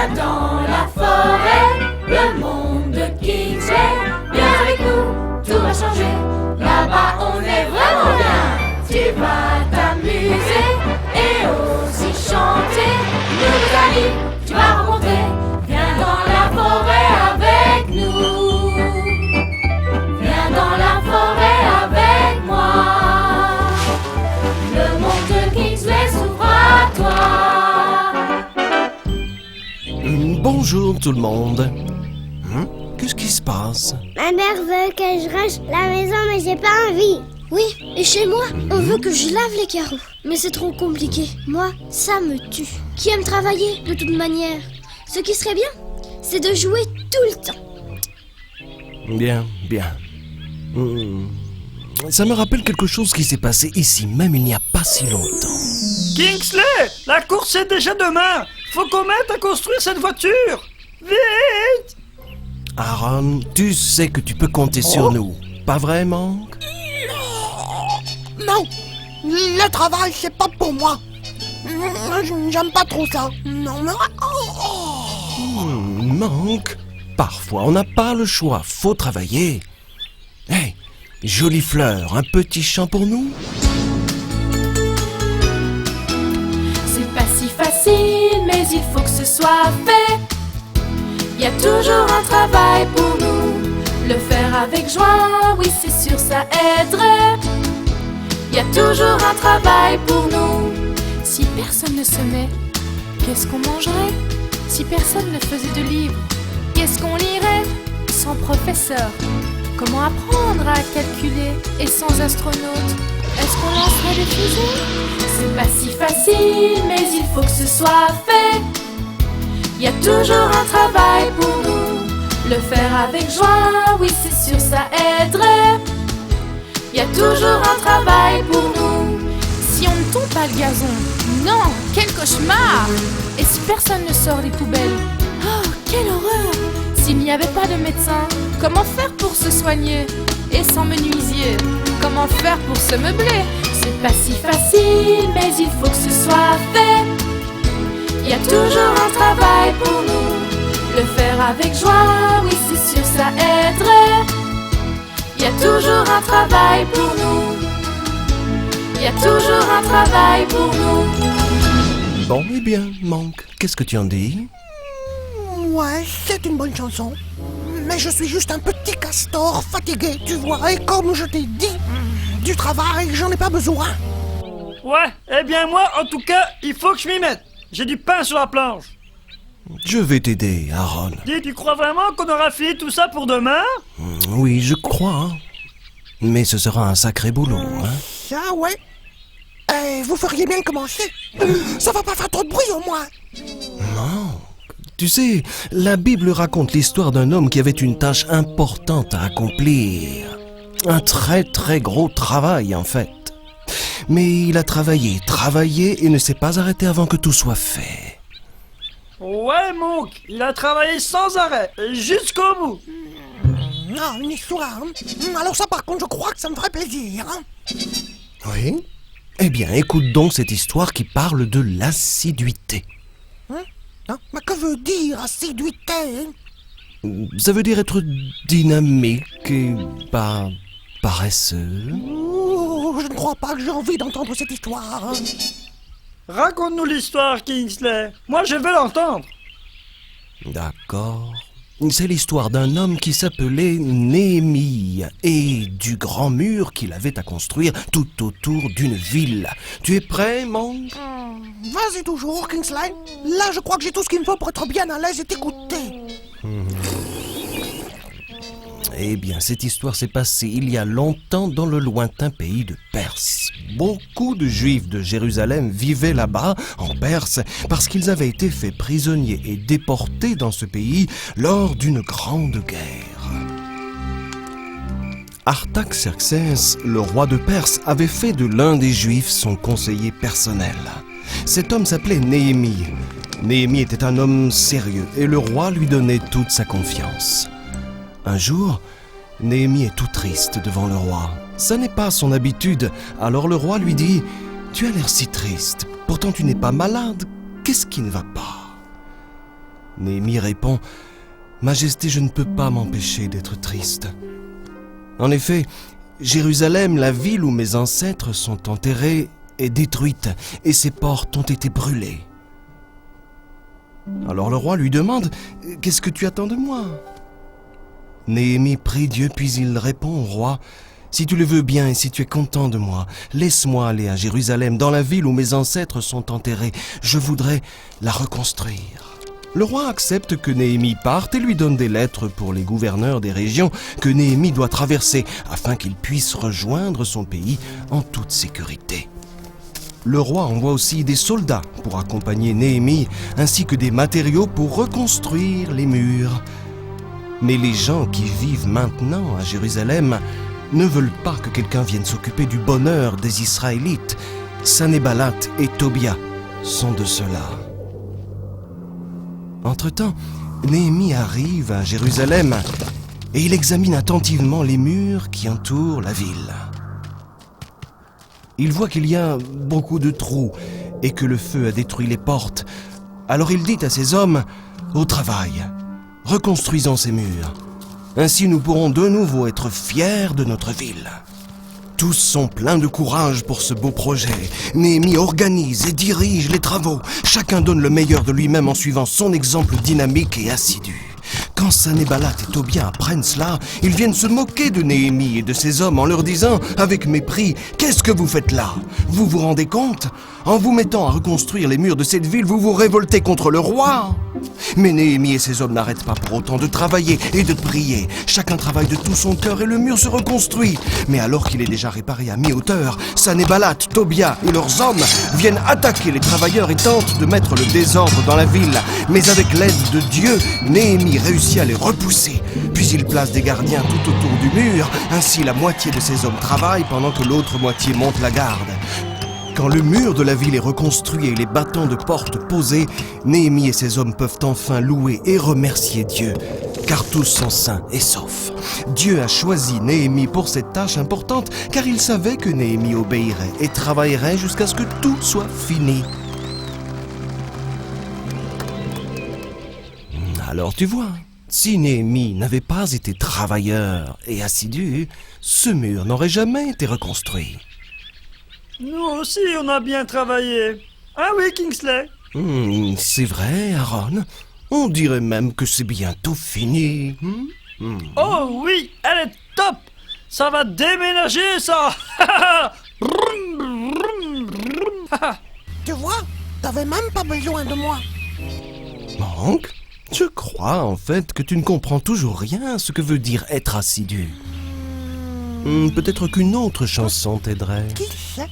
Viens dans la forêt, le monde de Kingsley. Viens avec nous, tout va changer. Là-bas on est vraiment bien. Tu vas t'amuser et aussi chanter. Nouveaux amis, tu vas rencontrer. Viens dans la forêt avec nous. Viens dans la forêt avec moi. Le monde de Kingsley s'ouvre à toi. Bonjour tout le monde. Qu'est-ce qui se passe? Ma mère veut que je range la maison, mais j'ai pas envie. Oui, et chez moi, on veut que je lave les carreaux. Mais c'est trop compliqué. Moi, ça me tue. Qui aime travailler, de toute manière? Ce qui serait bien, c'est de jouer tout le temps. Bien. Ça me rappelle quelque chose qui s'est passé ici même il n'y a pas si longtemps. Kingsley, la course est déjà demain. Faut qu'on mette à construire cette voiture. Vite! Aaron, tu sais que tu peux compter sur nous. Pas vrai, Monk? Non, le travail, c'est pas pour moi. J'aime pas trop ça. Non, mais... Monk, parfois on n'a pas le choix, faut travailler. Hey, jolie fleur, un petit chant pour nous? C'est pas si facile, mais il faut que ce soit fait. Y a toujours un travail pour nous. Le faire avec joie, oui c'est sûr ça aiderait. Y a toujours un travail pour nous. Si personne ne se met, qu'est-ce qu'on mangerait? Si personne ne faisait de livres, qu'est-ce qu'on lirait? Sans professeur, comment apprendre à calculer? Et sans astronaute, est-ce qu'on lancerait des fusées? C'est pas si facile, mais il faut que ce soit fait. Y a toujours un travail pour nous. Le faire avec joie, oui c'est sûr ça aiderait. Y a toujours un travail pour nous. Si on ne tombe pas le gazon, non, quel cauchemar! Et si personne ne sort les poubelles, oh, quelle horreur! S'il n'y avait pas de médecin, comment faire pour se soigner? Et sans menuisier, comment faire pour se meubler? C'est pas si facile, mais il faut que ce soit fait. Y a toujours un travail pour nous. Le faire avec joie, oui c'est sûr ça aiderait. Y a toujours un travail pour nous. Y a toujours un travail pour nous. Bon, eh bien, Monk, qu'est-ce que tu en dis? Ouais, c'est une bonne chanson. Mais je suis juste un petit castor fatigué, tu vois. Et comme je t'ai dit, du travail, j'en ai pas besoin. Ouais, eh bien moi, en tout cas, il faut que je m'y mette. J'ai du pain sur la planche. Je vais t'aider, Aaron. Dis, tu crois vraiment qu'on aura fini tout ça pour demain? Oui, je crois. Mais ce sera un sacré boulot, hein? Ça, ouais. Vous feriez bien commencer. Ça va pas faire trop de bruit, au moins. Non. Tu sais, la Bible raconte l'histoire d'un homme qui avait une tâche importante à accomplir. Un très très gros travail, en fait. Mais il a travaillé et ne s'est pas arrêté avant que tout soit fait. Ouais, Monk, il a travaillé sans arrêt, jusqu'au bout. Ah, une histoire. Alors ça, par contre, je crois que ça me ferait plaisir. Oui? Eh bien, écoute donc cette histoire qui parle de l'assiduité. Mais que veut dire assiduité? Ça veut dire être dynamique et pas paresseux. Je ne crois pas que j'ai envie d'entendre cette histoire. Raconte-nous l'histoire, Kingsley. Moi, je veux l'entendre. D'accord. C'est l'histoire d'un homme qui s'appelait Néhémie et du grand mur qu'il avait à construire tout autour d'une ville. Tu es prêt, Monk? Vas-y toujours, Kingsley. Là, je crois que j'ai tout ce qu'il me faut pour être bien à l'aise et t'écouter. Eh bien, cette histoire s'est passée il y a longtemps dans le lointain pays de Perse. Beaucoup de Juifs de Jérusalem vivaient là-bas, en Perse, parce qu'ils avaient été faits prisonniers et déportés dans ce pays lors d'une grande guerre. Artaxerxès, le roi de Perse, avait fait de l'un des Juifs son conseiller personnel. Cet homme s'appelait Néhémie. Néhémie était un homme sérieux et le roi lui donnait toute sa confiance. Un jour, Néhémie est tout triste devant le roi. Ça n'est pas son habitude, alors le roi lui dit « Tu as l'air si triste, pourtant tu n'es pas malade, qu'est-ce qui ne va pas ?» Néhémie répond « Majesté, je ne peux pas m'empêcher d'être triste. En effet, Jérusalem, la ville où mes ancêtres sont enterrés, est détruite et ses portes ont été brûlées. » Alors le roi lui demande « Qu'est-ce que tu attends de moi ?» Néhémie prie Dieu, puis il répond au roi « Si tu le veux bien et si tu es content de moi, laisse-moi aller à Jérusalem, dans la ville où mes ancêtres sont enterrés. Je voudrais la reconstruire. » Le roi accepte que Néhémie parte et lui donne des lettres pour les gouverneurs des régions que Néhémie doit traverser afin qu'il puisse rejoindre son pays en toute sécurité. Le roi envoie aussi des soldats pour accompagner Néhémie, ainsi que des matériaux pour reconstruire les murs. Mais les gens qui vivent maintenant à Jérusalem ne veulent pas que quelqu'un vienne s'occuper du bonheur des Israélites. Sanballat et Tobia sont de ceux-là. Entre-temps, Néhémie arrive à Jérusalem et il examine attentivement les murs qui entourent la ville. Il voit qu'il y a beaucoup de trous et que le feu a détruit les portes. Alors il dit à ses hommes « Au travail, reconstruisons ces murs. Ainsi nous pourrons de nouveau être fiers de notre ville. » Tous sont pleins de courage pour ce beau projet. Néhémie organise et dirige les travaux. Chacun donne le meilleur de lui-même en suivant son exemple dynamique et assidu. Quand Sanballat et Tobia apprennent cela, ils viennent se moquer de Néhémie et de ses hommes en leur disant avec mépris « Qu'est-ce que vous faites là? Vous vous rendez compte? En vous mettant à reconstruire les murs de cette ville, vous vous révoltez contre le roi !» Mais Néhémie et ses hommes n'arrêtent pas pour autant de travailler et de prier. Chacun travaille de tout son cœur et le mur se reconstruit. Mais alors qu'il est déjà réparé à mi-hauteur, Sanballat, Tobia et leurs hommes viennent attaquer les travailleurs et tentent de mettre le désordre dans la ville. Mais avec l'aide de Dieu, Néhémie réussit à les repousser. Puis il place des gardiens tout autour du mur. Ainsi la moitié de ses hommes travaillent pendant que l'autre moitié monte la garde. Quand le mur de la ville est reconstruit et les battants de porte posés, Néhémie et ses hommes peuvent enfin louer et remercier Dieu, car tous sont sains et saufs. Dieu a choisi Néhémie pour cette tâche importante, car il savait que Néhémie obéirait et travaillerait jusqu'à ce que tout soit fini. Alors tu vois, si Néhémie n'avait pas été travailleur et assidu, ce mur n'aurait jamais été reconstruit. Nous aussi, on a bien travaillé. Ah oui, Kingsley? C'est vrai, Aaron. On dirait même que c'est bientôt fini. Oh oui, elle est top. Ça va déménager, ça. Tu vois, t'avais même pas besoin de moi. Hank, je crois en fait que tu ne comprends toujours rien à ce que veut dire être assidu. Peut-être qu'une autre chanson t'aiderait. Qui sait?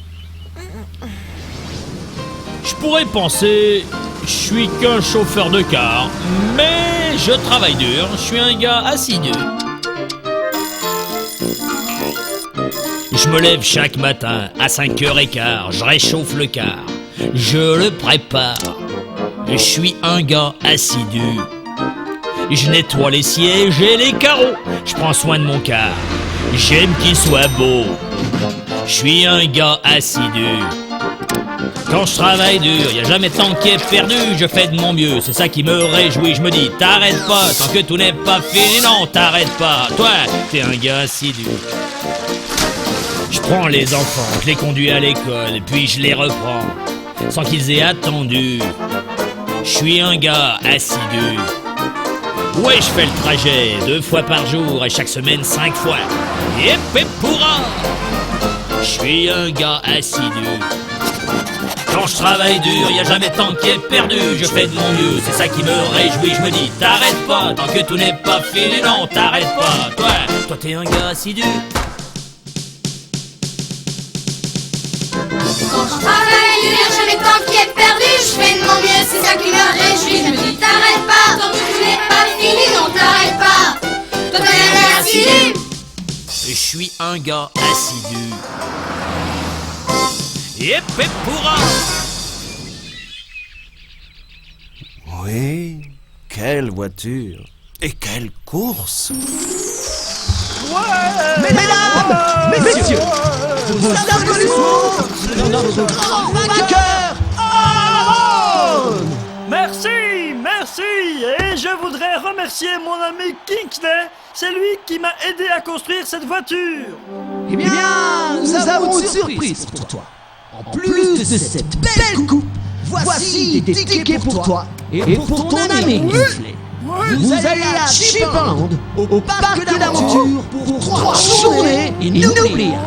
Je pourrais penser, je suis qu'un chauffeur de car, mais je travaille dur, je suis un gars assidu. Je me lève chaque matin à 5h15, je réchauffe le car, je le prépare. Je suis un gars assidu. Je nettoie les sièges et les carreaux, je prends soin de mon car, j'aime qu'il soit beau. Je suis un gars assidu. Quand je travaille dur, y a jamais de temps qui est perdu, je fais de mon mieux, c'est ça qui me réjouit. Je me dis, t'arrêtes pas, tant que tout n'est pas fini, non, t'arrêtes pas. Toi, t'es un gars assidu. Je prends les enfants, je les conduis à l'école, puis je les reprends, sans qu'ils aient attendu. Je suis un gars assidu. Ouais, je fais le trajet 2 fois par jour et chaque semaine 5 fois. Yep, et pourra. Je suis un gars assidu. Quand je travaille dur, y a jamais de temps qui est perdu, je fais de mon mieux, c'est ça qui me réjouit. Je me dis, t'arrêtes pas, tant que tout n'est pas fini, non, t'arrêtes pas. Toi t'es un gars assidu. Quand je travaille dur, j'ai jamais de temps qui est perdu, je fais de mon mieux, c'est ça qui me réjouit. Je me dis, t'arrêtes pas, tant que tout n'est pas fini, non, t'arrêtes pas. Toi t'es un gars assidu. Je suis un gars assidu. Yep, et pourra. Oui, quelle voiture et quelle course! Ouais. Messieurs, vos applaudissements pour notre grand vainqueur, Aaron! Merci, merci. merci. Et je voudrais remercier mon ami Kingsley. C'est lui qui m'a aidé à construire cette voiture. Eh bien, nous avons une surprise pour toi. En plus de cette belle coupe, voici des tickets pour toi et pour ton ami Kingsley. Vous allez à Chipland, au parc d'aventure, pour 3 journées inoubliables.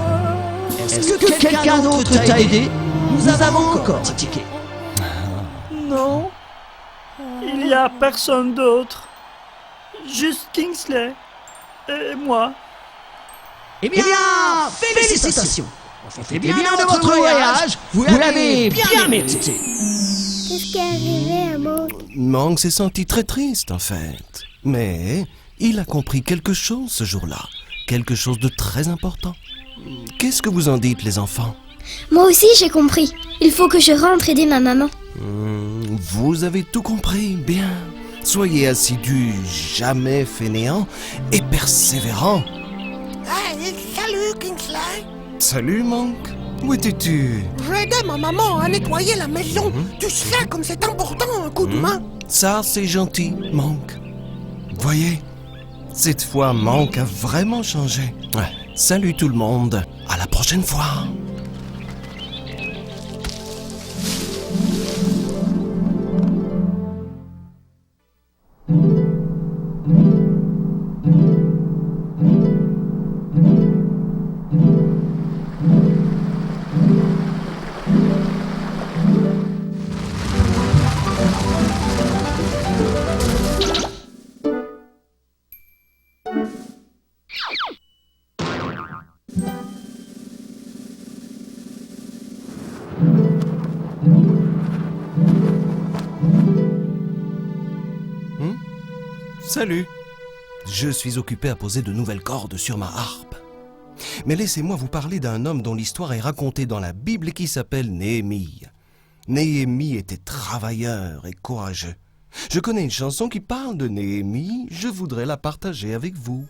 Est-ce que quelqu'un d'autre t'a aidé? Nous avons encore un ticket. Non, il n'y a personne d'autre. Juste Kingsley et moi. Eh bien, félicitations. Faites bien de votre voyage, vous l'avez bien mérité. Qu'est-ce qui est arrivé à Monk? Monk s'est senti très triste, en fait. Mais il a compris quelque chose ce jour-là. Quelque chose de très important. Qu'est-ce que vous en dites, les enfants? Moi aussi, j'ai compris. Il faut que je rentre aider ma maman. Vous avez tout compris, bien. Soyez assidus, jamais fainéants et persévérants. Hey, salut Kingsley. Salut, Monk. Où étais-tu? J'ai aidé ma maman à nettoyer la maison. Tu sais comme c'est important un coup de main. Ça, c'est gentil, Monk. Voyez, cette fois, Monk a vraiment changé. Ouais. Salut tout le monde. À la prochaine fois. Salut. Je suis occupé à poser de nouvelles cordes sur ma harpe. Mais laissez-moi vous parler d'un homme dont l'histoire est racontée dans la Bible et qui s'appelle Néhémie. Néhémie était travailleur et courageux. Je connais une chanson qui parle de Néhémie, je voudrais la partager avec vous.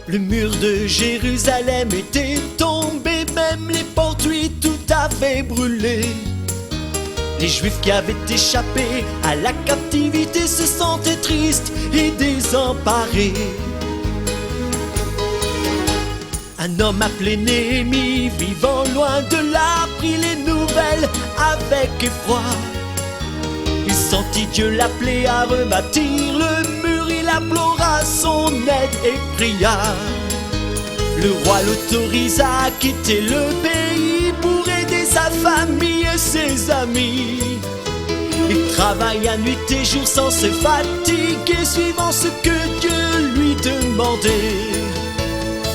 Le mur de Jérusalem était tombé, même les portes lui tout avait brûlé. Les Juifs qui avaient échappé à la captivité se sentaient tristes et désemparés. Un homme appelé Néhémie, vivant loin de là, prit les nouvelles avec effroi. Il sentit Dieu l'appeler à rebâtir le mur, il implora son aide et pria. Le roi l'autorisa à quitter le pays pour aider sa famille et ses amis. Il travailla nuit et jour sans se fatiguer, suivant ce que Dieu lui demandait.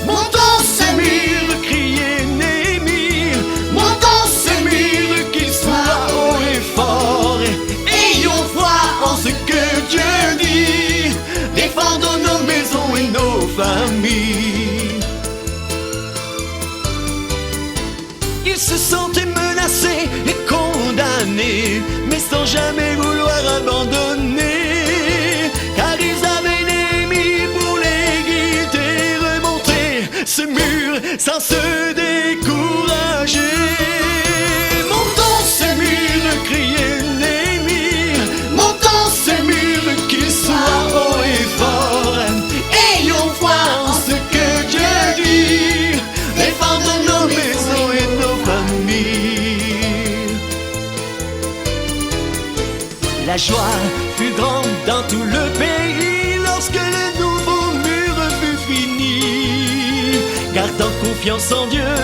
Montons ce mur, criait Néhémie, montons ce mur, qu'il soit haut et fort. Ayons foi en ce que Dieu dit, défendons nos maisons et nos familles. Il se sentait menacé et condamné, mais sans jamais vouloir abandonner, car ils avaient Néhémie pour les guider, remonter ce mur sans se décourager. Montons ce mur, criait Néhémie, montons ce mur, qu'il soit haut et fort. Ayons foi en ce que Dieu dit, défendons nos maisons et nos familles. La joie fut grande dans tout le pays lorsque le nouveau mur fut fini. Gardant confiance en Dieu,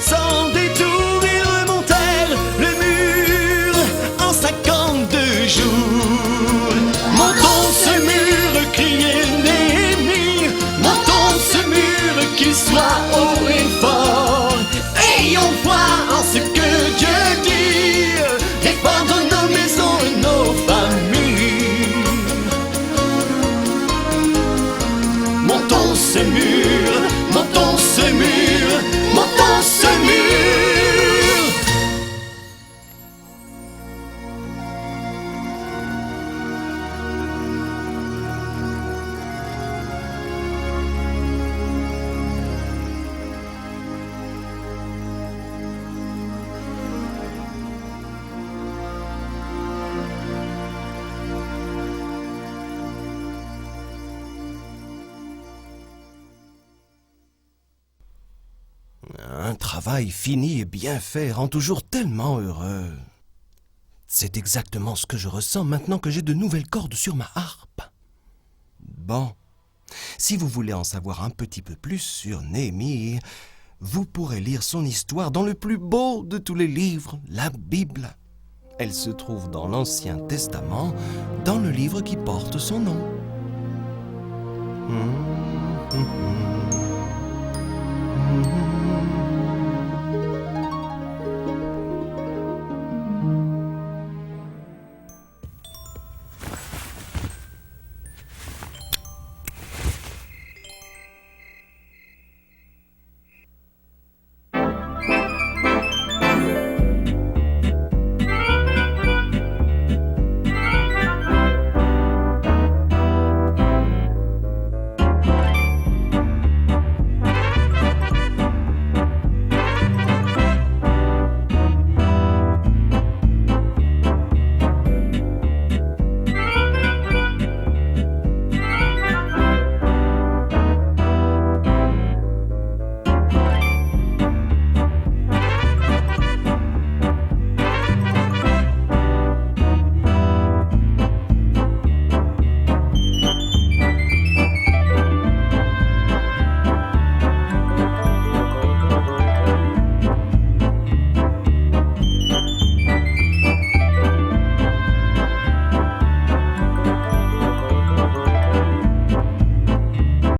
sans détour, ils remontèrent le mur en 52 jours. Montons ce mur, criait Néhémie, montons ce mur, qu'il soit haut et fort. Ayons foi en ce que Dieu dit, défendons nos maisons et nos familles. Montons ce mur, montons ce mur, montons ce mur. Un travail fini et bien fait rend toujours tellement heureux. C'est exactement ce que je ressens maintenant que j'ai de nouvelles cordes sur ma harpe. Bon, si vous voulez en savoir un petit peu plus sur Néhémie, vous pourrez lire son histoire dans le plus beau de tous les livres, la Bible. Elle se trouve dans l'Ancien Testament, dans le livre qui porte son nom.